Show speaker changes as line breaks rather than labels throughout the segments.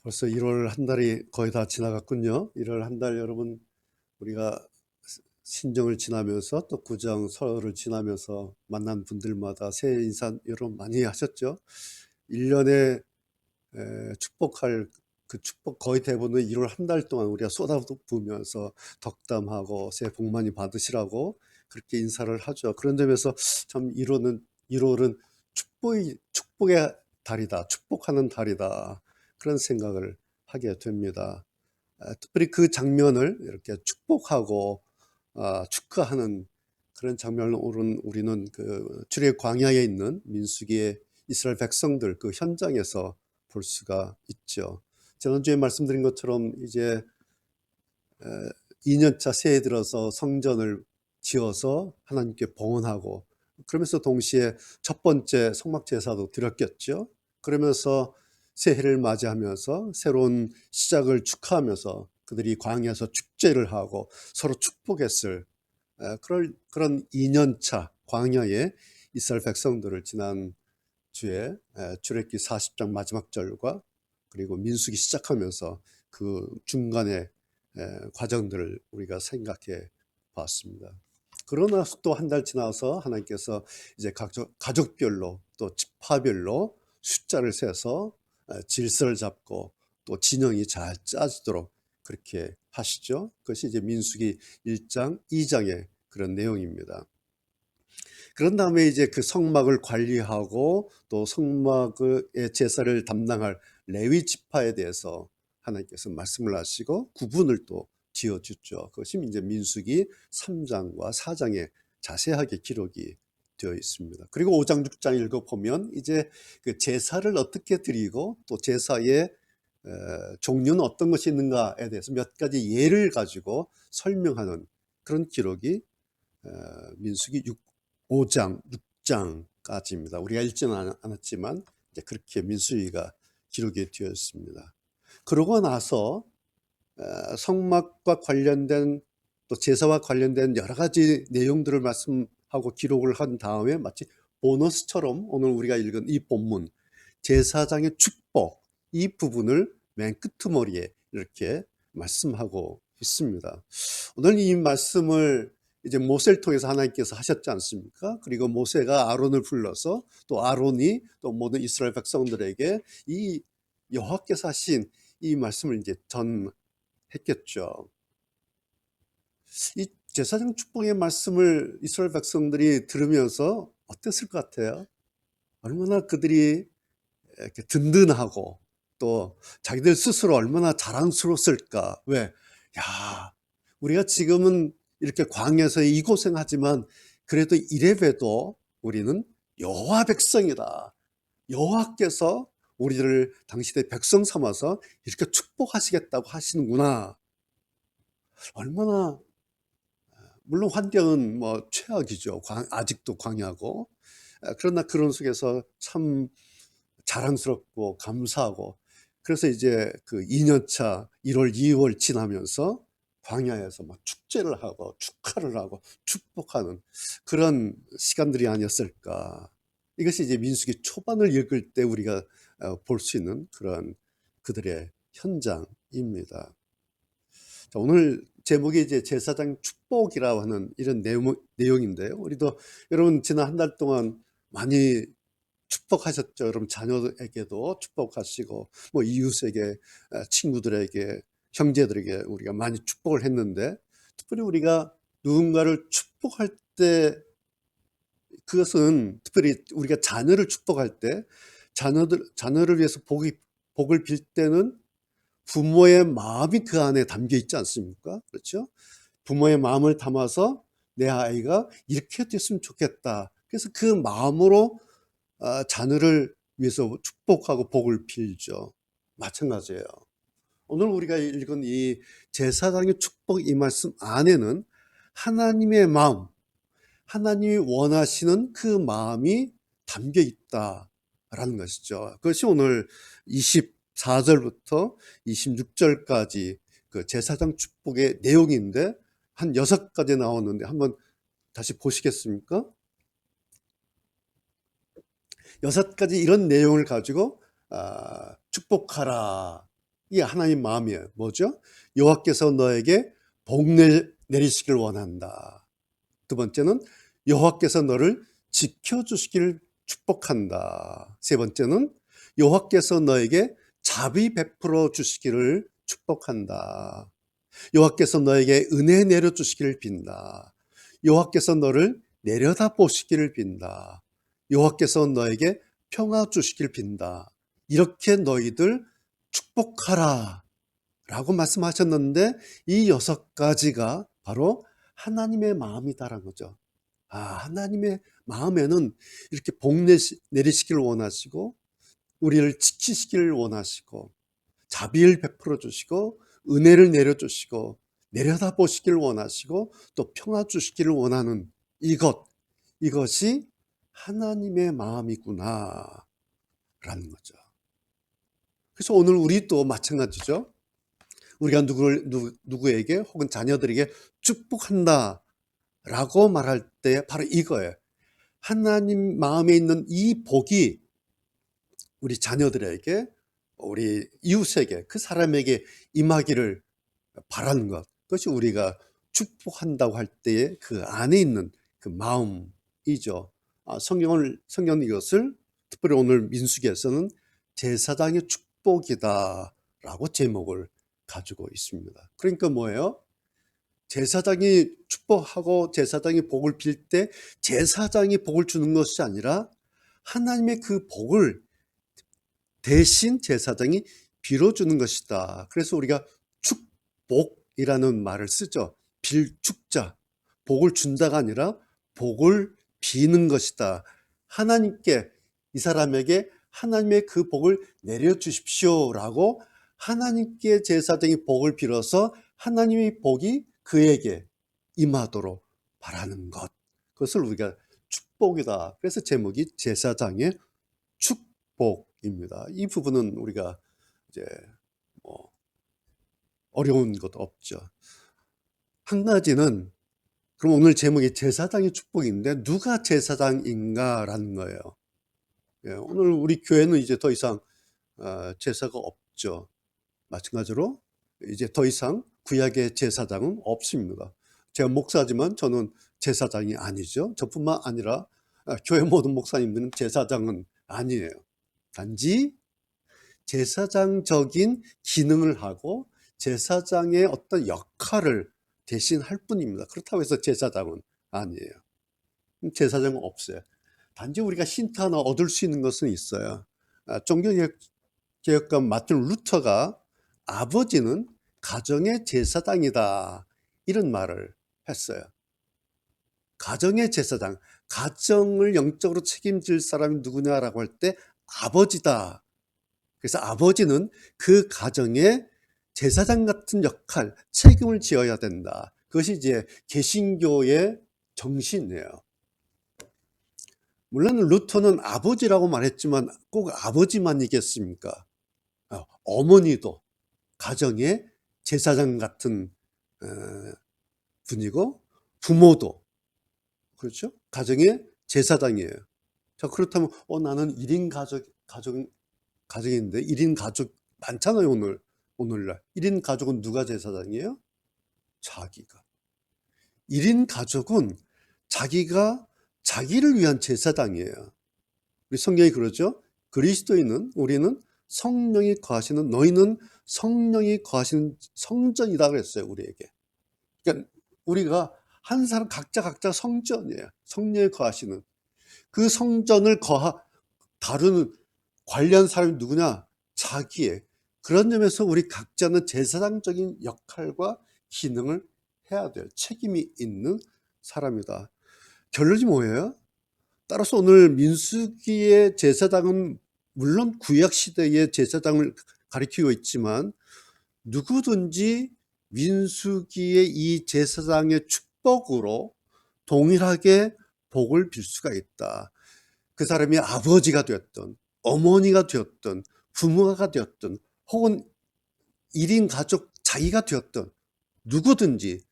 벌써 1월 한 달이 거의 다 지나갔군요. 1월 한 달 여러분, 우리가 신정을 지나면서 또 구정 설을 지나면서 만난 분들마다 새해 인사 여러분 많이 하셨죠? 1년에 축복할 그 축복 거의 대부분은 1월 한 달 동안 우리가 쏟아부으면서 덕담하고 새해 복 많이 받으시라고 그렇게 인사를 하죠. 그런 점에서 참 1월은 축복의 달이다, 축복하는 달이다, 그런 생각을 하게 됩니다. 특별히 그 장면을 이렇게 축복하고 축하하는 그런 장면을 우리는 그 출애굽 광야에 있는 민수기의 이스라엘 백성들 그 현장에서 볼 수가 있죠. 지난주에 말씀드린 것처럼 이제 2년차 새해 들어서 성전을 지어서 하나님께 봉헌하고, 그러면서 동시에 첫 번째 성막 제사도 드렸겠죠. 그러면서 새해를 맞이하면서 새로운 시작을 축하하면서 그들이 광야에서 축제를 하고 서로 축복했을 그런 2년차 광야의 이스라엘 백성들을 지난 주에 출애굽기 40장 마지막 절과 그리고 민수기 시작하면서 그 중간의 과정들을 우리가 생각해 봤습니다. 그러나 또 한 달 지나서 하나님께서 이제 가족별로 또 지파별로 숫자를 세서 질서를 잡고 또 진영이 잘 짜지도록 그렇게 하시죠. 그것이 이제 민수기 1장, 2장의 그런 내용입니다. 그런 다음에 이제 그 성막을 관리하고 또 성막의 제사를 담당할 레위 지파에 대해서 하나님께서 말씀을 하시고 구분을 또 지어주죠. 그것이 이제 민수기 3장과 4장에 자세하게 기록이 되어 있습니다. 그리고 5장, 6장 읽어보면 이제 그 제사를 어떻게 드리고 또 제사의 종류는 어떤 것이 있는가에 대해서 몇 가지 예를 가지고 설명하는 그런 기록이 민수기 5장, 6장까지입니다. 우리가 읽지는 않았지만 이제 그렇게 민수기가 기록이 되어 있습니다. 그러고 나서 성막과 관련된 또 제사와 관련된 여러 가지 내용들을 말씀하고 기록을 한 다음에 마치 보너스처럼 오늘 우리가 읽은 이 본문 제사장의 축복 이 부분을 맨 끄트머리에 이렇게 말씀하고 있습니다. 오늘 이 말씀을 이제 모세를 통해서 하나님께서 하셨지 않습니까? 그리고 모세가 아론을 불러서 또 아론이 또 모든 이스라엘 백성들에게 이 여호와께서 하신 이 말씀을 이제 전했겠죠. 이 제사장 축복의 말씀을 이스라엘 백성들이 들으면서 어땠을 것 같아요? 얼마나 그들이 이렇게 든든하고 또 자기들 스스로 얼마나 자랑스러웠을까. 왜? 야, 우리가 지금은 이렇게 광야에서 이 고생하지만 그래도 이래봬도 우리는 여호와 백성이다. 여호와께서 우리를 당신의 백성 삼아서 이렇게 축복하시겠다고 하시는구나. 얼마나, 물론 환경은 뭐 최악이죠. 아직도 광야고. 그러나 그런 속에서 참 자랑스럽고 감사하고, 그래서 이제 그 2년차 1월, 2월 지나면서 광야에서 막 축제를 하고 축하를 하고 축복하는 그런 시간들이 아니었을까. 이것이 이제 민수기 초반을 읽을 때 우리가 볼 수 있는 그런 그들의 현장입니다. 자, 오늘 제목이 이제 제사장 축복이라고 하는 이런 내용인데요. 우리도 여러분 지난 한 달 동안 많이 축복하셨죠. 여러분 자녀에게도 축복하시고 뭐 이웃에게 친구들에게 형제들에게 우리가 많이 축복을 했는데, 특별히 우리가 누군가를 축복할 때 그것은 특별히 우리가 자녀를 축복할 때 자녀를 위해서 복을 빌 때는 부모의 마음이 그 안에 담겨 있지 않습니까? 그렇죠? 부모의 마음을 담아서 내 아이가 이렇게 됐으면 좋겠다. 그래서 그 마음으로 자녀를 위해서 축복하고 복을 빌죠. 마찬가지예요. 오늘 우리가 읽은 이 제사장의 축복 이 말씀 안에는 하나님의 마음, 하나님이 원하시는 그 마음이 담겨 있다라는 것이죠. 그것이 오늘 24절부터 26절까지 그 제사장 축복의 내용인데 한 6가지 나오는데 한번 다시 보시겠습니까? 6가지 이런 내용을 가지고 축복하라. 이게 하나님 마음이에요. 뭐죠? 여호와께서 너에게 복 내리시길 원한다. 두 번째는 여호와께서 너를 지켜주시기를 축복한다. 세 번째는 여호와께서 너에게 자비 베풀어 주시기를 축복한다. 여호와께서 너에게 은혜 내려 주시기를 빈다. 여호와께서 너를 내려다 보시기를 빈다. 여호와께서 너에게 평화 주시기를 빈다. 이렇게 너희들 축복하라 라고 말씀하셨는데 이 6가지가 바로 하나님의 마음이다라는 거죠. 하나님의 마음에는 이렇게 복 내리시기를 원하시고 우리를 지키시기를 원하시고 자비를 베풀어 주시고 은혜를 내려주시고 내려다 보시기를 원하시고 또 평화 주시기를 원하는 이것이 하나님의 마음이구나 라는 거죠. 그래서 오늘 우리도 마찬가지죠. 우리가 누구에게 혹은 자녀들에게 축복한다 라고 말할 때 바로 이거예요. 하나님 마음에 있는 이 복이 우리 자녀들에게, 우리 이웃에게, 그 사람에게 임하기를 바라는 것, 그것이 우리가 축복한다고 할 때의 그 안에 있는 그 마음이죠. 성경은 이것을 특별히 오늘 민수기에서는 제사장의 축복이다 라고 제목을 가지고 있습니다. 그러니까 뭐예요? 제사장이 축복하고 제사장이 복을 빌 때 제사장이 복을 주는 것이 아니라 하나님의 그 복을 대신 제사장이 빌어주는 것이다. 그래서 우리가 축복이라는 말을 쓰죠. 빌축자, 복을 준다가 아니라 복을 비는 것이다. 하나님께, 이 사람에게 하나님의 그 복을 내려주십시오라고 하나님께 제사장이 복을 빌어서 하나님의 복이 그에게 임하도록 바라는 것, 그것을 우리가 축복이다. 그래서 제목이 제사장의 축복입니다. 이 부분은 우리가 이제 뭐 어려운 것 없죠. 한 가지는, 그럼 오늘 제목이 제사장의 축복인데 누가 제사장인가라는 거예요. 오늘 우리 교회는 이제 더 이상 제사가 없죠. 마찬가지로 이제 더 이상 구약의 제사장은 없습니다. 제가 목사지만 저는 제사장이 아니죠. 저뿐만 아니라 교회 모든 목사님들은 제사장은 아니에요. 단지 제사장적인 기능을 하고 제사장의 어떤 역할을 대신 할 뿐입니다. 그렇다고 해서 제사장은 아니에요. 제사장은 없어요. 단지 우리가 힌트 하나 얻을 수 있는 것은 있어요. 종교개혁가 마틴 루터가 아버지는 가정의 제사장이다 이런 말을 했어요. 가정의 제사장, 가정을 영적으로 책임질 사람이 누구냐라고 할 때 아버지다. 그래서 아버지는 그 가정의 제사장 같은 역할, 책임을 지어야 된다. 그것이 이제 개신교의 정신이에요. 물론 루터는 아버지라고 말했지만 꼭 아버지만이겠습니까? 어머니도 가정의 제사장 같은 분이고 부모도 그렇죠? 가정의 제사장이에요. 자, 그렇다면 나는 1인 가정인데 1인 가족 많잖아요. 오늘날 1인 가족은 누가 제사장이에요? 자기가. 1인 가족은 자기가 자기를 위한 제사장이에요. 우리 성경이 그러죠. 그리스도인은, 우리는 성령이 거하시는, 너희는 성령이 거하시는 성전이다 그랬어요. 우리에게. 그러니까 우리가 한 사람 각자 성전이에요. 성령이 거하시는 그 성전을 다루는 관리하는 사람이 누구냐? 자기의. 그런 점에서 우리 각자는 제사장적인 역할과 기능을 해야 될 책임이 있는 사람이다. 결론이 뭐예요? 따라서 오늘 민수기의 제사장은 물론 구약시대의 제사장을 가리키고 있지만 누구든지 민수기의 이 제사장의 축복으로 동일하게 복을 빌 수가 있다. 그 사람이 아버지가 되었든 어머니가 되었든 부모가 되었든 혹은 1인 가족 자기가 되었든 누구든지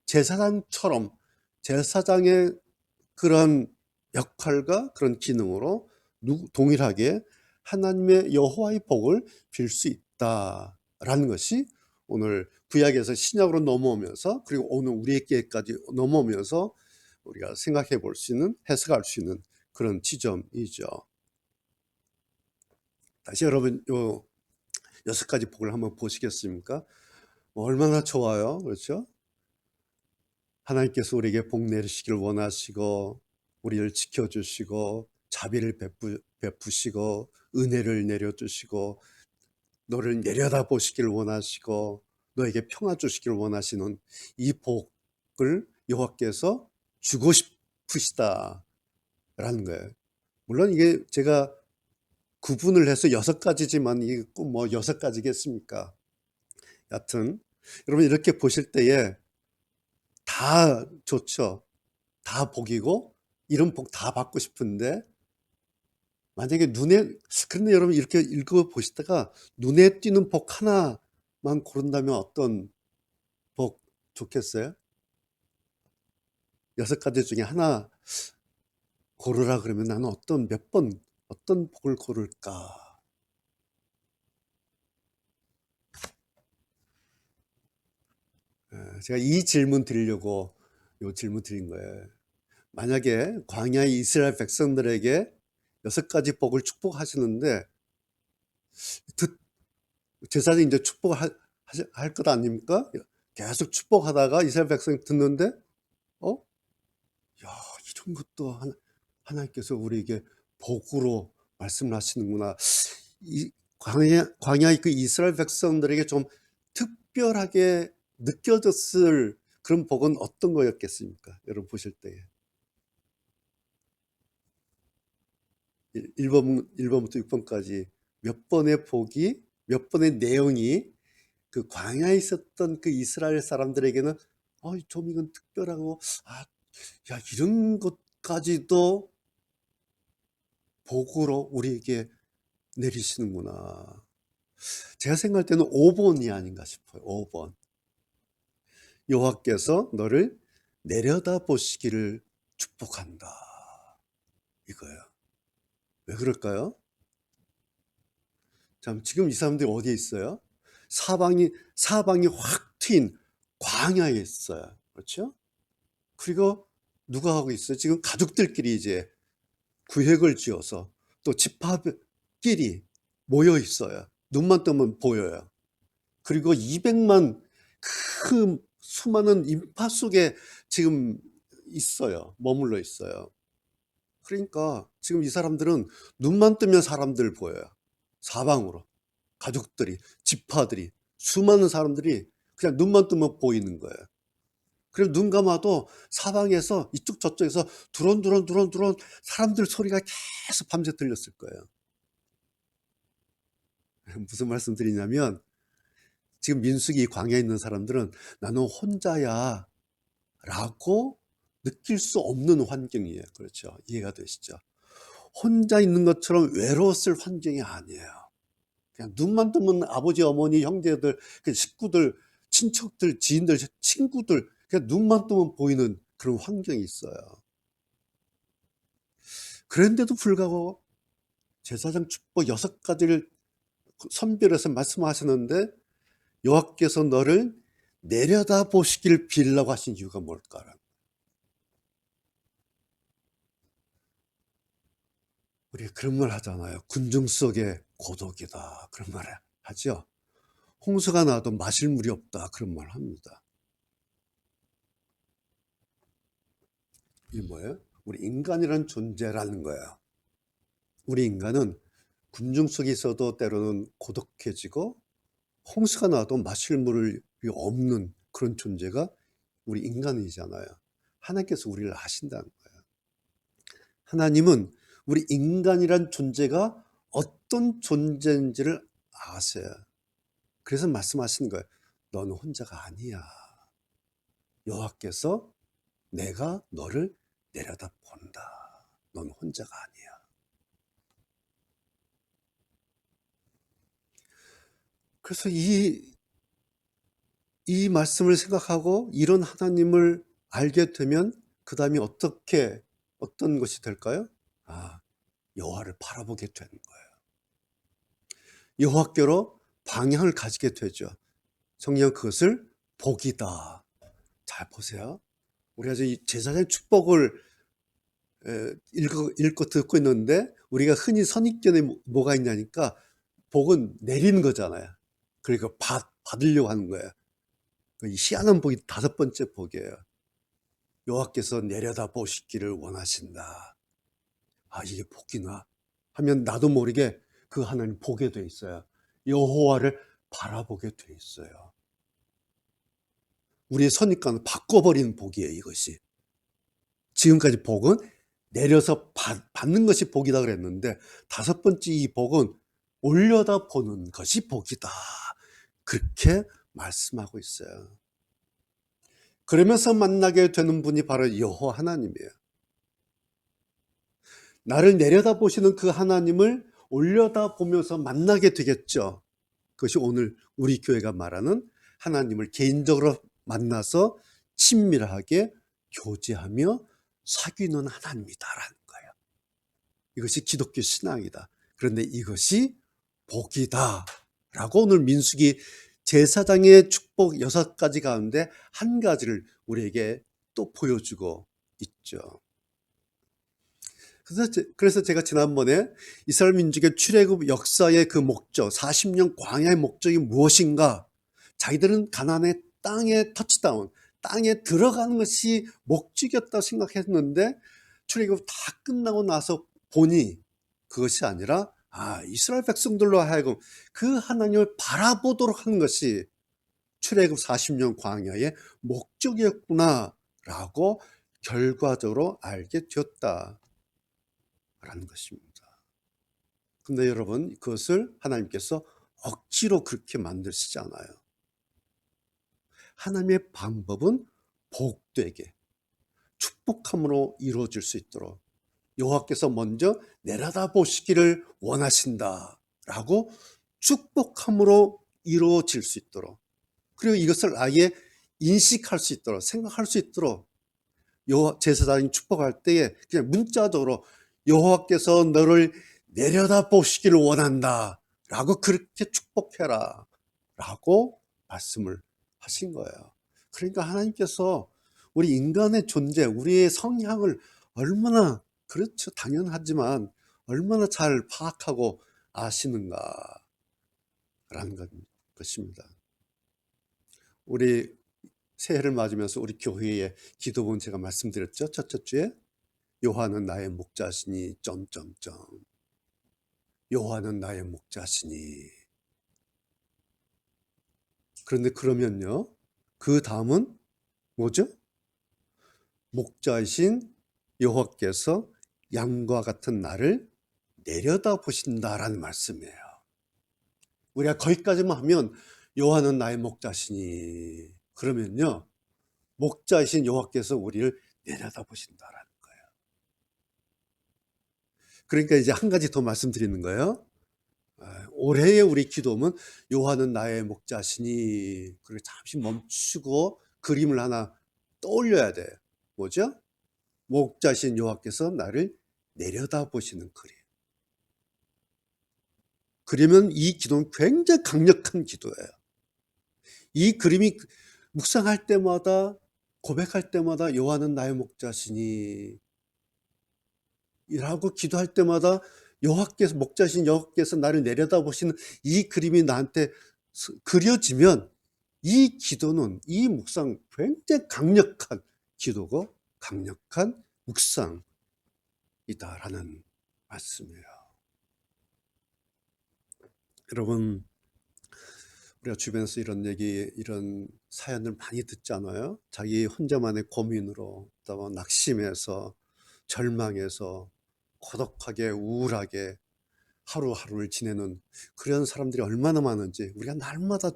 제사장처럼 제사장의 그런 역할과 그런 기능으로 동일하게 하나님의 여호와의 복을 빌 수 있다 라는 것이 오늘 구약에서 신약으로 넘어오면서, 그리고 오늘 우리에게까지 넘어오면서 우리가 생각해 볼 수 있는, 해석할 수 있는 그런 지점이죠. 다시 여러분 요 6가지 복을 한번 보시겠습니까? 얼마나 좋아요. 그렇죠? 하나님께서 우리에게 복 내리시기를 원하시고, 우리를 지켜주시고, 자비를 베푸시고, 은혜를 내려주시고, 너를 내려다 보시기를 원하시고, 너에게 평화 주시기를 원하시는 이 복을 여호와께서 주고 싶으시다라는 거예요. 물론 이게 제가 구분을 해서 6가지지만 이게 꼭 뭐 6가지겠습니까? 여하튼 여러분 이렇게 보실 때에 다 좋죠. 다 복이고 이런 복 다 받고 싶은데, 만약에 그런데 여러분 이렇게 읽어 보시다가 눈에 띄는 복 하나만 고른다면 어떤 복 좋겠어요? 6가지 중에 하나 고르라 그러면 나는 어떤 복을 고를까? 제가 이 질문 드리려고 이 질문 드린 거예요. 만약에 광야의 이스라엘 백성들에게 6가지 복을 축복하시는데, 제사장이 이제 축복을 할 것 아닙니까? 계속 축복하다가 이스라엘 백성이 듣는데, 야, 이런 것도 하나님께서 우리에게 복으로 말씀을 하시는구나. 이 광야의 그 이스라엘 백성들에게 좀 특별하게 느껴졌을 그런 복은 어떤 거였겠습니까? 여러분 보실 때에. 1번부터 6번까지 몇 번의 복이, 몇 번의 내용이 그 광야에 있었던 그 이스라엘 사람들에게는 좀 이건 특별하고, 야, 이런 것까지도 복으로 우리에게 내리시는구나. 제가 생각할 때는 5번이 아닌가 싶어요. 5번. 여호와께서 너를 내려다 보시기를 축복한다. 이거예요. 왜 그럴까요? 참, 지금 이 사람들이 어디에 있어요? 사방이 확 트인 광야에 있어요. 그렇죠? 그리고 누가 하고 있어요? 지금 가족들끼리 이제 구획을 지어서 또 집합끼리 모여 있어요. 눈만 뜨면 보여요. 그리고 200만 그 수많은 인파 속에 지금 있어요. 머물러 있어요. 그러니까 지금 이 사람들은 눈만 뜨면 사람들 보여요. 사방으로. 가족들이, 지파들이, 수많은 사람들이 그냥 눈만 뜨면 보이는 거예요. 그리고 눈 감아도 사방에서 이쪽 저쪽에서 두런두런 사람들 소리가 계속 밤새 들렸을 거예요. 무슨 말씀 드리냐면, 지금 민수기 광야에 있는 사람들은 나는 혼자야 라고 느낄 수 없는 환경이에요. 그렇죠? 이해가 되시죠? 혼자 있는 것처럼 외로웠을 환경이 아니에요. 그냥 눈만 뜨면 아버지, 어머니, 형제들, 식구들, 친척들, 지인들, 친구들, 그냥 눈만 뜨면 보이는 그런 환경이 있어요. 그런데도 불구하고 제사장 축복 6가지를 선별해서 말씀하셨는데, 여호와께서 너를 내려다 보시길 빌라고 하신 이유가 뭘까? 우리 그런 말 하잖아요. 군중 속에 고독이다. 그런 말 하죠. 홍수가 나도 마실 물이 없다. 그런 말 합니다. 이게 뭐예요? 우리 인간이란 존재라는 거예요. 우리 인간은 군중 속에 있어도 때로는 고독해지고, 홍수가 나도 마실 물이 없는 그런 존재가 우리 인간이잖아요. 하나님께서 우리를 아신다는 거예요. 하나님은 우리 인간이란 존재가 어떤 존재인지를 아세요. 그래서 말씀하시는 거예요. 너는 혼자가 아니야. 여호와께서 내가 너를 내려다 본다. 넌 혼자가 아니야. 그래서 이 말씀을 생각하고 이런 하나님을 알게 되면 그 다음에 어떤 것이 될까요? 여호와를 바라보게 되는 거예요. 여호와께로 방향을 가지게 되죠. 성령 그것을 복이다. 잘 보세요. 우리가 이 제사장의 축복을 읽고 듣고 있는데 우리가 흔히 선입견에 뭐가 있냐니까 복은 내리는 거잖아요. 그러니까 받으려고 하는 거예요. 이 희한한 복이 5번째 복이에요. 여호와께서 내려다 보시기를 원하신다. 아, 이게 복이나 하면 나도 모르게 그 하나님 보게 돼 있어요. 여호와를 바라보게 돼 있어요. 우리의 선입관을 바꿔버리는 복이에요, 이것이. 지금까지 복은 내려서 받는 것이 복이다 그랬는데 5번째 이 복은 올려다 보는 것이 복이다. 그렇게 말씀하고 있어요. 그러면서 만나게 되는 분이 바로 여호와 하나님이에요. 나를 내려다 보시는 그 하나님을 올려다 보면서 만나게 되겠죠. 그것이 오늘 우리 교회가 말하는 하나님을 개인적으로 만나서 친밀하게 교제하며 사귀는 하나님이다라는 거예요. 이것이 기독교 신앙이다. 그런데 이것이 복이다 라고 오늘 민수기 제사장의 축복 6가지 가운데 한 가지를 우리에게 또 보여주고 있죠. 그래서 제가 지난번에 이스라엘 민족의 출애굽 역사의 그 목적, 40년 광야의 목적이 무엇인가? 자기들은 가나안의 땅에 터치다운, 땅에 들어가는 것이 목적이었다고 생각했는데 출애굽 다 끝나고 나서 보니 그것이 아니라 이스라엘 백성들로 하여금 그 하나님을 바라보도록 하는 것이 출애굽 40년 광야의 목적이었구나라고 결과적으로 알게 되었다. 라는 것입니다. 근데 여러분, 그것을 하나님께서 억지로 그렇게 만드시지 않아요. 하나님의 방법은 복되게 축복함으로 이루어질 수 있도록 여호와께서 먼저 내려다 보시기를 원하신다 라고 축복함으로 이루어질 수 있도록, 그리고 이것을 아예 인식할 수 있도록, 생각할 수 있도록 제사장이 축복할 때에 그냥 문자적으로 여호와께서 너를 내려다 보시기를 원한다 라고 그렇게 축복해라 라고 말씀을 하신 거예요. 그러니까 하나님께서 우리 인간의 존재, 우리의 성향을 얼마나, 그렇죠, 당연하지만 얼마나 잘 파악하고 아시는가 라는 것입니다. 우리 새해를 맞으면서 우리 교회의 기도문 제가 말씀드렸죠. 첫째 주에 여호와는 나의 목자시니 점점점. 여호와는 나의 목자시니. 그런데 그러면요, 그 다음은 뭐죠? 목자이신 여호와께서 양과 같은 나를 내려다 보신다라는 말씀이에요. 우리가 거기까지만 하면 여호와는 나의 목자시니, 그러면요, 목자이신 여호와께서 우리를 내려다 보신다라는 거예요. 그러니까 이제 한 가지 더 말씀드리는 거예요. 올해의 우리 기도는 여호와는 나의 목자시니, 그리고 잠시 멈추고 그림을 하나 떠올려야 돼요. 뭐죠? 목자신 여호와께서 나를 내려다 보시는 그림. 그러면 이 기도는 굉장히 강력한 기도예요. 이 그림이 묵상할 때마다, 고백할 때마다 여호와는 나의 목자시니 라고 기도할 때마다 여호와께서, 목자신 여호와께서 나를 내려다보시는 이 그림이 나한테 그려지면 이 기도는, 이 묵상 굉장히 강력한 기도고 강력한 묵상이다라는 말씀이에요. 여러분, 우리가 주변에서 이런 얘기, 이런 사연을 많이 듣잖아요. 자기 혼자만의 고민으로, 또 낙심해서, 절망해서, 고독하게, 우울하게 하루하루를 지내는 그런 사람들이 얼마나 많은지 우리가 날마다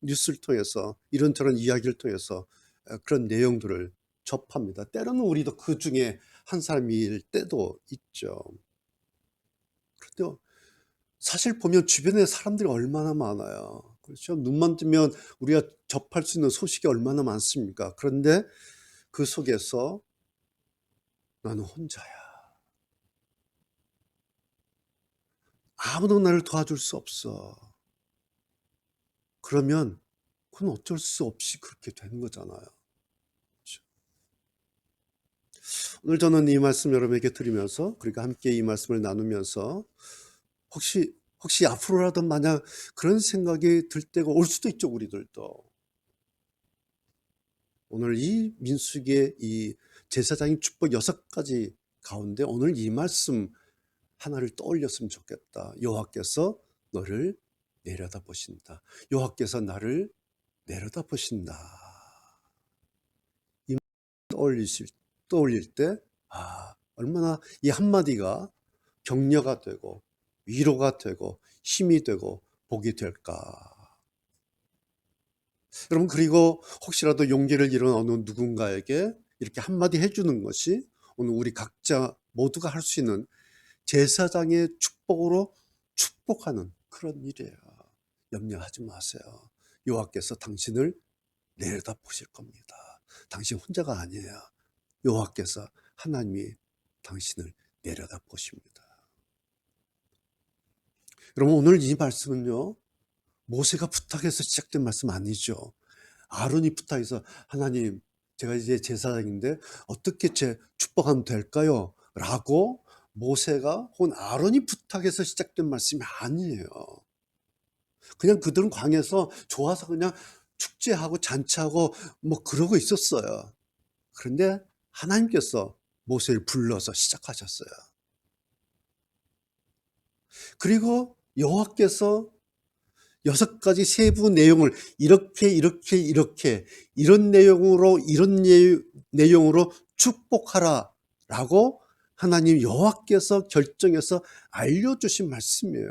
뉴스를 통해서, 이런저런 이야기를 통해서 그런 내용들을 접합니다. 때로는 우리도 그 중에 한 사람일 때도 있죠. 그런데 사실 보면 주변에 사람들이 얼마나 많아요. 그렇죠? 눈만 뜨면 우리가 접할 수 있는 소식이 얼마나 많습니까? 그런데 그 속에서 나는 혼자야. 아무도 나를 도와줄 수 없어. 그러면 그건 어쩔 수 없이 그렇게 되는 거잖아요. 그렇죠? 오늘 저는 이 말씀 여러분에게 드리면서, 그러니까 함께 이 말씀을 나누면서 혹시 앞으로라도 만약 그런 생각이 들 때가 올 수도 있죠, 우리들도. 오늘 이 민수기의 이 제사장의 축복 6가지 가운데 오늘 이 말씀 하나를 떠올렸으면 좋겠다. 여호와께서 너를 내려다보신다. 여호와께서 나를 내려다보신다. 이 떠올릴 때 얼마나 이 한마디가 격려가 되고 위로가 되고 힘이 되고 복이 될까. 여러분, 그리고 혹시라도 용기를 잃은 어느 누군가에게 이렇게 한마디 해주는 것이 오늘 우리 각자 모두가 할 수 있는 제사장의 축복으로 축복하는 그런 일이에요. 염려하지 마세요. 여호와께서 당신을 내려다보실 겁니다. 당신 혼자가 아니에요. 여호와께서, 하나님이 당신을 내려다보십니다. 여러분, 오늘 이 말씀은요, 모세가 부탁해서 시작된 말씀 아니죠. 아론이 부탁해서, 하나님, 제가 이제 제사장인데 어떻게 제 축복하면 될까요? 라고 모세가 혹은 아론이 부탁해서 시작된 말씀이 아니에요. 그냥 그들은 광야에서 좋아서 그냥 축제하고 잔치하고 뭐 그러고 있었어요. 그런데 하나님께서 모세를 불러서 시작하셨어요. 그리고 여호와께서 6가지 세부 내용을 이렇게 이런 내용으로 내용으로 축복하라 라고 하나님 여호와께서 결정해서 알려주신 말씀이에요.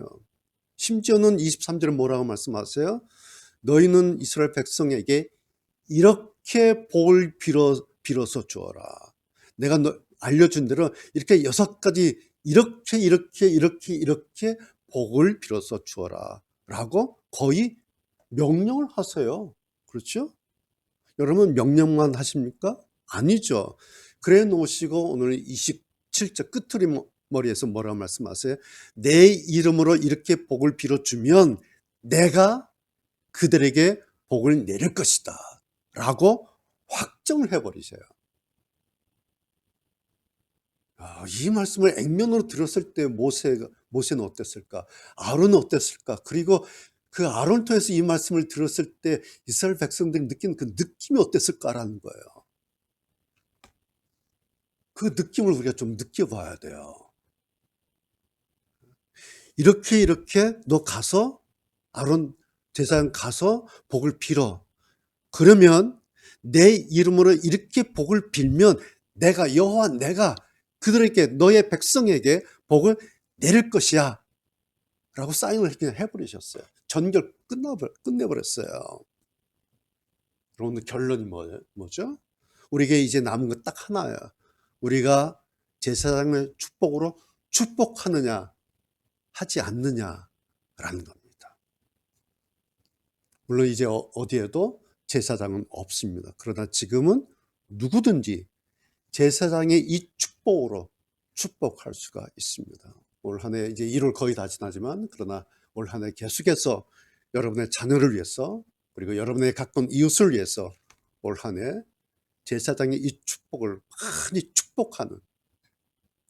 심지어는 23절에 뭐라고 말씀하세요? 너희는 이스라엘 백성에게 이렇게 복을 빌어서 주어라. 내가 알려준 대로 이렇게 6가지 이렇게 복을 빌어서 주어라 라고 거의 명령을 하세요. 그렇죠? 여러분, 명령만 하십니까? 아니죠. 그래 놓으시고 오늘 27절 끝머리에서 뭐라고 말씀하세요? 내 이름으로 이렇게 복을 빌어주면 내가 그들에게 복을 내릴 것이다 라고 확정을 해버리세요. 이 말씀을 액면으로 들었을 때 모세는 어땠을까? 아론은 어땠을까? 그리고 그 아론을 통해서 이 말씀을 들었을 때 이스라엘 백성들이 느끼는 그 느낌이 어땠을까라는 거예요. 그 느낌을 우리가 좀 느껴봐야 돼요. 이렇게 너 가서 아론 제사장 가서 복을 빌어. 그러면 내 이름으로 이렇게 복을 빌면 내가 여호와 내가 그들에게 너의 백성에게 복을 내릴 것이야 라고 사인을 그냥 해버리셨어요. 전결 끝내버렸어요. 그런데 결론이 뭐죠? 우리에게 이제 남은 건 딱 하나예요. 우리가 제사장의 축복으로 축복하느냐 하지 않느냐라는 겁니다. 물론 이제 어디에도 제사장은 없습니다. 그러나 지금은 누구든지 제사장의 이 축복으로 축복할 수가 있습니다. 올 한 해 이제 1월 거의 다 지나지만 그러나 올 한 해 계속해서 여러분의 자녀를 위해서 그리고 여러분의 가까운 이웃을 위해서 올 한 해 제사장의 이 축복을 많이 축복하는,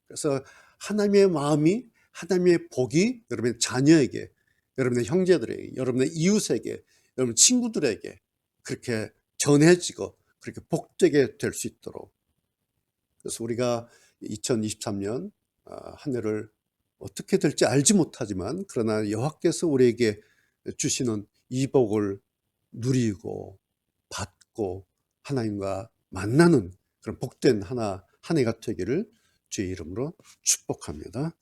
그래서 하나님의 마음이, 하나님의 복이 여러분의 자녀에게, 여러분의 형제들에게, 여러분의 이웃에게, 여러분 친구들에게 그렇게 전해지고 그렇게 복되게 될 수 있도록, 그래서 우리가 2023년 한 해를 어떻게 될지 알지 못하지만 그러나 여호와께서 우리에게 주시는 이 복을 누리고 받고 하나님과 만나는 그런 복된 한 해가 되기를 주의 이름으로 축복합니다.